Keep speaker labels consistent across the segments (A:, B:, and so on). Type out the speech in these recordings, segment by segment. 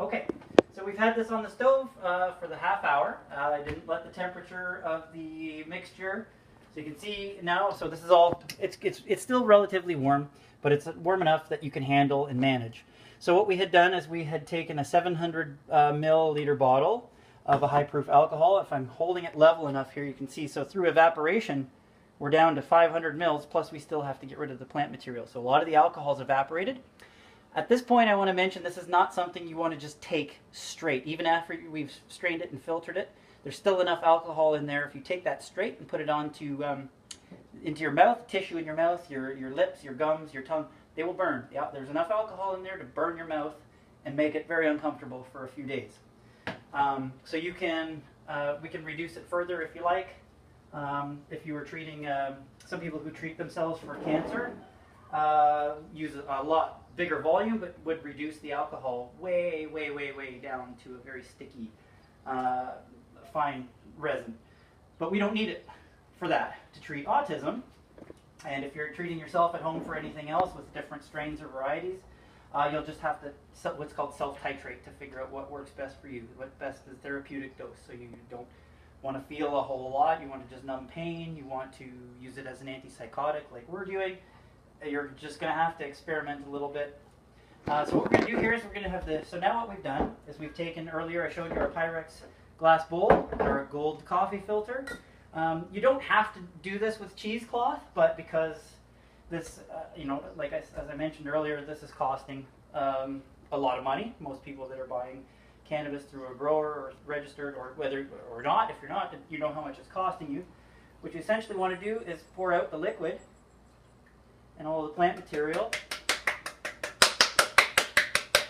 A: Okay, so we've had this on the stove for the half hour. I didn't let the temperature of the mixture, so you can see now. So this is all. It's still relatively warm, but it's warm enough that you can handle and manage. So what we had done is we had taken a 700 milliliter bottle of a high proof alcohol. If I'm holding it level enough here, you can see. So through evaporation, we're down to 500 mils. Plus, we still have to get rid of the plant material. So a lot of the alcohol's evaporated. At this point, I want to mention this is not something you want to just take straight. Even after we've strained it and filtered it, there's still enough alcohol in there. If you take that straight and put it onto into your mouth, tissue in your mouth, your lips, your gums, your tongue, they will burn. Yeah, there's enough alcohol in there to burn your mouth and make it very uncomfortable for a few days. So you can we can reduce it further if you like. If you were treating some people who treat themselves for cancer, use a lot bigger volume, but would reduce the alcohol way down to a very sticky, fine resin. But we don't need it for that to treat autism. And if you're treating yourself at home for anything else with different strains or varieties, you'll just have to what's called self-titrate to figure out what works best for you, what best is therapeutic dose. So you don't want to feel a whole lot, you want to just numb pain, you want to use it as an antipsychotic like we're doing. You're just going to have to experiment a little bit. So what we're going to do here is we're going to have this. So now what we've done is we've taken, earlier I showed you our Pyrex glass bowl, or a gold coffee filter. You don't have to do this with cheesecloth, but because this, like as I mentioned earlier, this is costing a lot of money. Most people that are buying cannabis through a grower or registered, or whether or not, if you're not, you know how much it's costing you. What you essentially want to do is pour out the liquid and all the plant material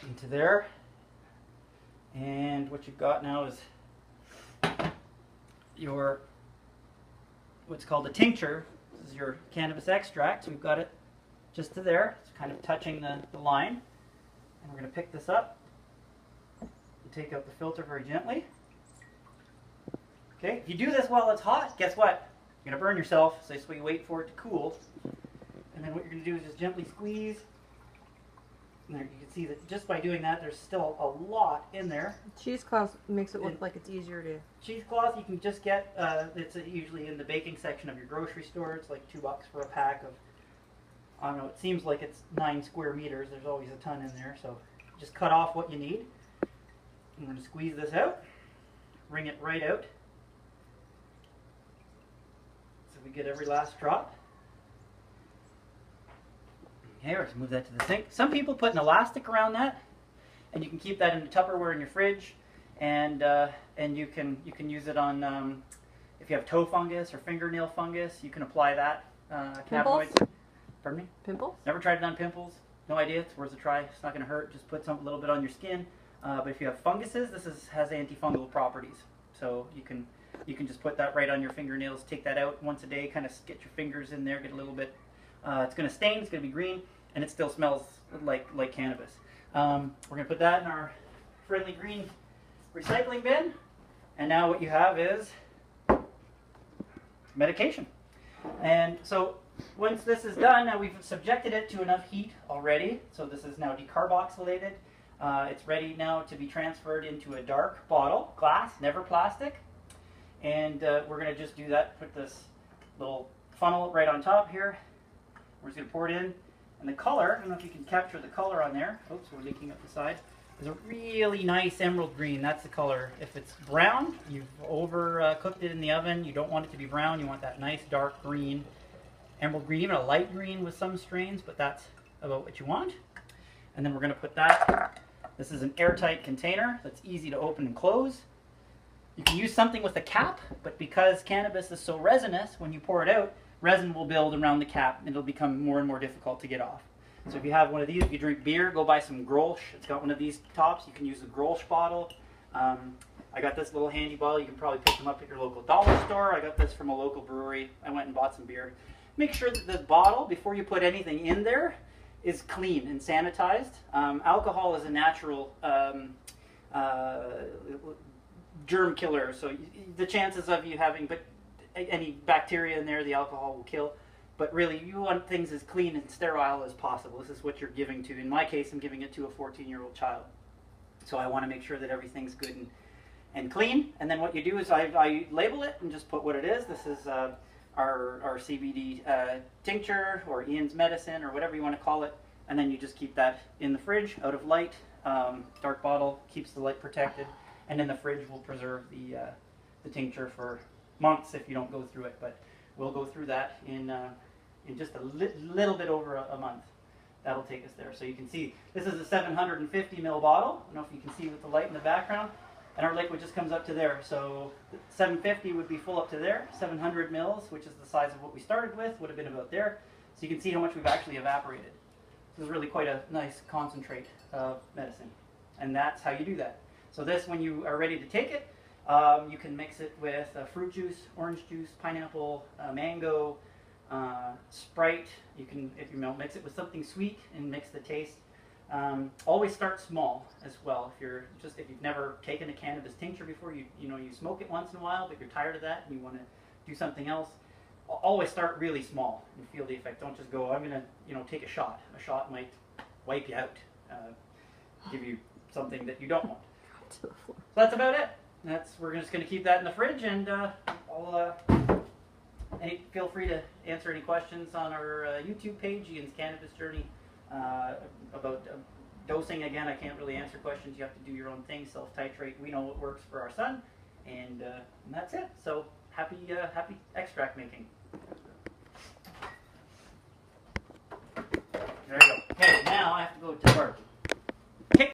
A: into there. And what you've got now is your what's called a tincture. This is your cannabis extract. So we've got it just to there. It's kind of touching the line. And we're going to pick this up and take out the filter very gently. Okay, if you do this while it's hot, guess what? You're going to burn yourself, so you wait for it to cool. And then what you're going to do is just gently squeeze. And there, you can see that just by doing that, there's still a lot in there.
B: Cheesecloth makes it look like it's easier to...
A: Cheesecloth you can just get, it's usually in the baking section of your grocery store. It's like $2 for a pack of, I don't know, it seems like it's 9 square meters. There's always a ton in there. So just cut off what you need. I'm going to squeeze this out, wring it right out. So we get every last drop. Okay, let's move that to the sink. Some people put an elastic around that, and you can keep that in the Tupperware in your fridge, and you can use it on if you have toe fungus or fingernail fungus. You can apply that.
B: Pimples?
A: Pardon me?
B: Pimples?
A: Never tried it on pimples. No idea. It's worth a try. It's not going to hurt. Just put a little bit on your skin. But if you have funguses, this has antifungal properties. So you can just put that right on your fingernails. Take that out once a day. Kind of get your fingers in there. Get a little bit. It's going to stain, it's going to be green, and it still smells like cannabis. We're going to put that in our friendly green recycling bin. And now what you have is medication. And so once this is done, now we've subjected it to enough heat already. So this is now decarboxylated. It's ready now to be transferred into a dark bottle, glass, never plastic. And we're going to just do that, put this little funnel right on top here. We're just going to pour it in, and the color, I don't know if you can capture the color on there. Oops, we're leaking up the side. Is a really nice emerald green. That's the color. If it's brown, you've overcooked it in the oven. You don't want it to be brown. You want that nice dark green, emerald green, even a light green with some strains, but that's about what you want. And then we're going to put that. This is an airtight container that's easy to open and close. You can use something with a cap, but because cannabis is so resinous, when you pour it out, resin will build around the cap and it'll become more and more difficult to get off. So if you have one of these, if you drink beer, go buy some Grolsch. It's got one of these tops. You can use a Grolsch bottle. I got this little handy bottle. You can probably pick them up at your local dollar store. I got this from a local brewery. I went and bought some beer. Make sure that this bottle, before you put anything in there, is clean and sanitized. Alcohol is a natural germ killer, so the chances of you having any bacteria in there, the alcohol will kill. But really, you want things as clean and sterile as possible. This is what you're giving to. In my case, I'm giving it to a 14-year-old child. So I want to make sure that everything's good and clean. And then what you do is I label it and just put what it is. This is our CBD tincture, or Ian's medicine, or whatever you want to call it. And then you just keep that in the fridge, out of light. Dark bottle keeps the light protected, and then the fridge will preserve the tincture for months if you don't go through it. But we'll go through that in just a little bit over a month. That'll take us there. So you can see this is a 750 ml bottle. I don't know if you can see with the light in the background. And our liquid just comes up to there. So 750 would be full up to there. 700 mils, which is the size of what we started with, would have been about there. So you can see how much we've actually evaporated. This is really quite a nice concentrate of medicine. And that's how you do that. So this, when you are ready to take it, you can mix it with fruit juice, orange juice, pineapple, mango, Sprite. You can, if you mix it with something sweet and mix the taste. Always start small as well. If you've never taken a cannabis tincture before, you smoke it once in a while, but you're tired of that and you want to do something else. Always start really small and feel the effect. Don't just go, I'm gonna take a shot. A shot might wipe you out, give you something that you don't want. So that's about it. We're just gonna keep that in the fridge, and feel free to answer any questions on our YouTube page, Ian's Cannabis Journey. About dosing, again, I can't really answer questions. You have to do your own thing, self-titrate. We know what works for our son, and that's it. So happy extract making. There you go. Okay, now I have to go to work.